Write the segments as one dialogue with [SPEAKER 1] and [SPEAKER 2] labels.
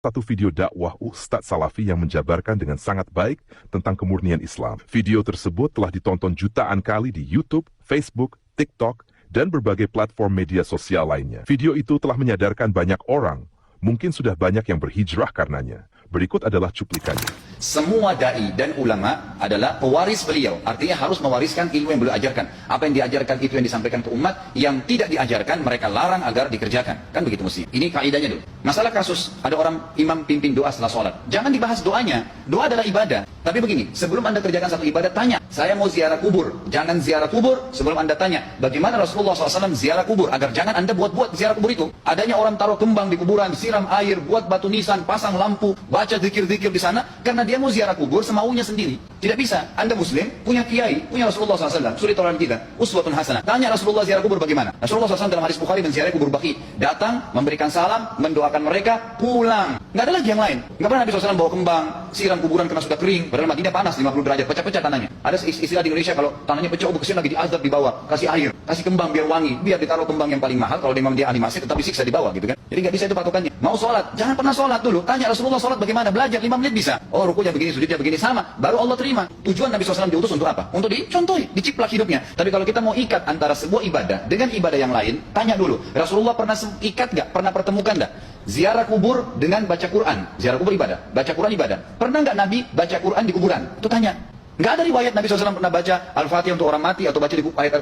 [SPEAKER 1] Satu video dakwah Ustadz Salafi yang menjabarkan dengan sangat baik tentang kemurnian Islam. Video tersebut telah ditonton jutaan kali di YouTube, Facebook, TikTok, dan berbagai platform media sosial lainnya. Video itu telah menyadarkan banyak orang, mungkin sudah banyak yang berhijrah karenanya. Berikut adalah cuplikannya.
[SPEAKER 2] Semua da'i dan ulama adalah pewaris beliau. Artinya harus mewariskan ilmu yang beliau ajarkan. Apa yang diajarkan itu yang disampaikan ke umat. Yang tidak diajarkan mereka larang agar dikerjakan. Kan begitu mesti. Ini kaidahnya dulu. Masalah kasus ada orang imam pimpin doa setelah sholat. Jangan dibahas doanya. Doa adalah ibadah. Tapi begini, sebelum anda kerjakan satu ibadah, tanya. Saya mau ziarah kubur. Jangan ziarah kubur sebelum anda tanya. Bagaimana Rasulullah SAW ziarah kubur. Agar jangan anda buat-buat ziarah kubur itu. Adanya orang taruh kembang di kuburan, siram air, buat batu nisan, pasang lampu, baca zikir-zikir di sana. Karena dia mau ziarah kubur semaunya sendiri. Tidak bisa. Anda muslim, punya kiai, punya Rasulullah SAW. Suri tauran kita, uswatun hasanah. Tanya Rasulullah ziarah kubur bagaimana. Rasulullah SAW dalam hadis Bukhari menziarahi kubur Baqi. Datang, memberikan salam, mendoakan mereka, pulang. Nggak ada lagi yang lain. Nggak pernah Nabi SAW bawa kembang, siram kuburan karena sudah kering. Padahal Madinah panas 50 derajat, pecah-pecah tanahnya. Ada istilah di Indonesia kalau tanahnya pecah, kesian lagi diazab di bawah, kasih air, kasih kembang biar wangi, biar ditaruh kembang yang paling mahal. Kalau memang dia animasi tetap disiksa di bawah gitu kan. Jadi nggak bisa itu patokannya. Mau sholat, jangan pernah sholat dulu. Tanya Rasulullah sholat bagaimana, belajar 5 menit bisa. Oh rukunya begini, sujudnya begini, sama. Baru Allah terima. Tujuan Nabi SAW diutus untuk apa? Untuk dicontohi, diciplak hidupnya. Tapi kalau kita mau ikat antara sebuah ibadah dengan ibadah yang lain, tanya dulu. Rasulullah pernah ikat nggak? Pernah pertemukan nggak? Ziarah kubur dengan baca Quran. Ziarah kubur ibadah, baca Quran ibadah. Pernah nggak Nabi baca Quran di kuburan? Itu tanya. Nggak ada riwayat Nabi SAW pernah baca Al-Fatihah untuk orang mati atau baca di ayat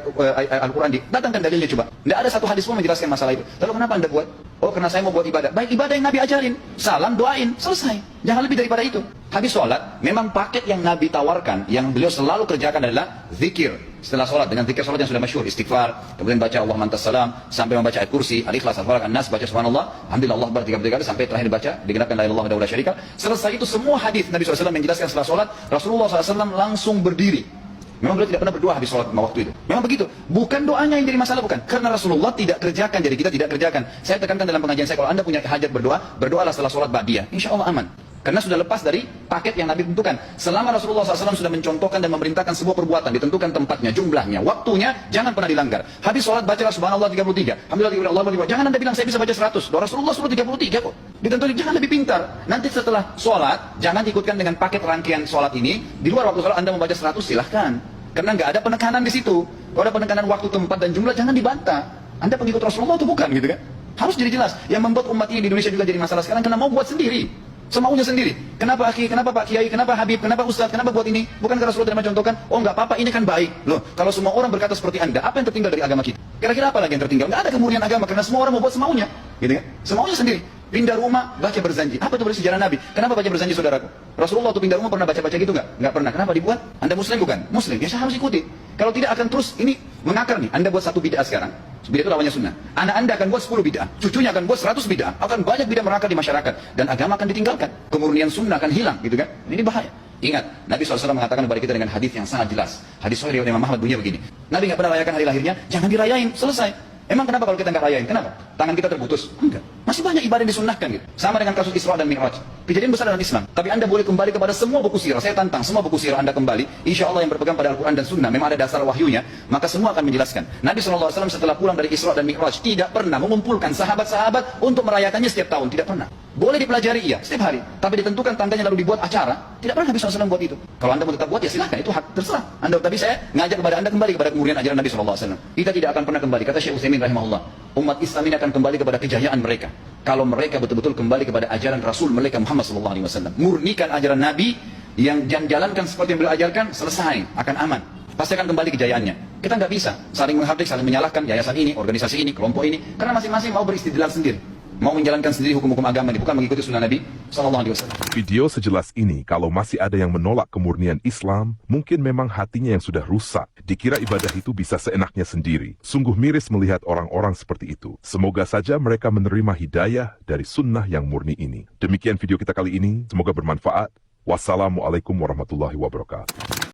[SPEAKER 2] Al-Quran. Datangkan dalilnya coba. Nggak ada satu hadis pun menjelaskan masalah itu. Lalu kenapa anda buat? Oh karena saya mau buat ibadah. Baik, ibadah yang Nabi ajarin. Salam, doain, selesai. Jangan lebih daripada itu. Habis sholat, memang paket yang Nabi tawarkan, yang beliau selalu kerjakan adalah zikir. Setelah sholat, dengan zikir sholat yang sudah masyhur, istighfar, kemudian baca Allah mantas salam, sampai membaca ayat kursi, al-ikhlas, al-falaq, an-nas, baca subhanallah, alhamdulillah, Allah akbar 33 kali, sampai terakhir dibaca, digenapkan la ilaha illallah wahdahu la syarika. Selesai itu semua hadis Nabi SAW menjelaskan setelah sholat, Rasulullah SAW langsung berdiri. Memang beliau tidak pernah berdoa habis sholat waktu itu. Memang begitu. Bukan doanya yang jadi masalah, bukan. Karena Rasulullah tidak kerjakan, jadi kita tidak kerjakan. Saya tekankan dalam pengajian saya, kalau anda punya hajat berdoa, berdoalah setelah sholat ba'diyah. Insya Allah aman. Karena sudah lepas dari paket yang Nabi tentukan. Selama Rasulullah SAW sudah mencontohkan dan memerintahkan sebuah perbuatan, ditentukan tempatnya, jumlahnya, waktunya, jangan pernah dilanggar. Habis sholat bacalah subhanallah 33. Alhamdulillah, Allah akbar. Jangan anda bilang saya bisa baca 100. Doa Rasulullah suruh 33 kok. Ditentukan, jangan lebih pintar. Nanti setelah sholat, jangan ikutkan dengan paket rangkaian sholat ini. Di luar waktu sholat anda membaca 100, silahkan. Karena nggak ada penekanan di situ. Kalau ada penekanan waktu, tempat, dan jumlah, jangan dibantah. Anda pengikut Rasulullah atau bukan gitu kan? Harus jadi jelas. Yang membuat umat ini di Indonesia juga jadi masalah sekarang karena mau buat sendiri. Semaunya sendiri. Kenapa akhi, kenapa Pak Kiai, kenapa Habib, kenapa Ustadz, kenapa buat ini? Bukankah Rasulullah tidak mencontohkan? Oh nggak apa-apa, ini kan baik. Loh, kalau semua orang berkata seperti anda, apa yang tertinggal dari agama kita? Kira-kira apa lagi yang tertinggal? Nggak ada kemurnian agama karena semua orang mau buat semaunya. Gitu kan? Semaunya sendiri. Pindah rumah, baca berzanji. Apa itu bersejarah Nabi? Kenapa baca berzanji saudaraku? Rasulullah waktu pindah rumah pernah baca-baca gitu nggak? Nggak pernah. Kenapa dibuat? Anda muslim bukan? Muslim. Ya saya harus ikuti. Kalau tidak akan terus ini mengakar nih. Anda buat satu bid'ah sekarang. Bid'ah itu lawannya sunnah. Anak anda akan buat 10 bid'ah. Cucunya akan buat 100 bid'ah. Akan banyak bid'ah merakar di masyarakat. Dan agama akan ditinggalkan. Kemurnian sunnah akan hilang. Gitu kan? Ini bahaya. Ingat, Nabi SAW mengatakan kepada kita dengan hadis yang sangat jelas. Hadis sahih riwayat Imam Ahmad bunyinya begini. Nabi nggak pernah rayakan hari lahirnya. Jangan dirayain. Selesai. Emang kenapa kalau kita nggak rayain? Kenapa? Tangan kita terputus? Enggak. Masih banyak ibadah yang disunnahkan gitu. Sama dengan kasus Isra dan Mi'raj. Kejadian besar dalam Islam. Tapi anda boleh kembali kepada semua buku sirah. Saya tantang semua buku sirah anda kembali. Insya Allah yang berpegang pada Al-Quran dan Sunnah. Memang ada dasar wahyunya. Maka semua akan menjelaskan. Nabi SAW setelah pulang dari Isra dan Mi'raj tidak pernah mengumpulkan sahabat-sahabat untuk merayakannya setiap tahun. Tidak pernah. Boleh dipelajari iya, setiap hari. Tapi ditentukan tanggalnya lalu dibuat acara. Tidak pernah Nabi SAW buat itu. Kalau anda mau tetap buat ya silahkan. Itu hak terserah. Tapi saya ngajak kepada anda kembali kepada kemurnian ajaran Nabi SAW. Kita tidak akan pernah kembali. Kata Syekh Utsaimin rahimahullah. Umat Islam ini akan kembali kepada kejayaan mereka. Kalau mereka betul-betul kembali kepada ajaran Rasul mereka Muhammad SAW. Murnikan ajaran Nabi yang jalankan seperti yang beliau ajarkan, selesai. Akan aman. Pasti akan kembali kejayaannya. Kita nggak bisa saling menghardik, saling menyalahkan yayasan ini, organisasi ini, kelompok ini. Karena masing-masing mau beristidlal sendiri. Mau menjalankan sendiri hukum-hukum agama ini, bukan mengikuti sunnah Nabi SAW.
[SPEAKER 1] Video sejelas ini, kalau masih ada yang menolak kemurnian Islam, mungkin memang hatinya yang sudah rusak. Dikira ibadah itu bisa seenaknya sendiri. Sungguh miris melihat orang-orang seperti itu. Semoga saja mereka menerima hidayah dari sunnah yang murni ini. Demikian video kita kali ini, semoga bermanfaat. Wassalamualaikum warahmatullahi wabarakatuh.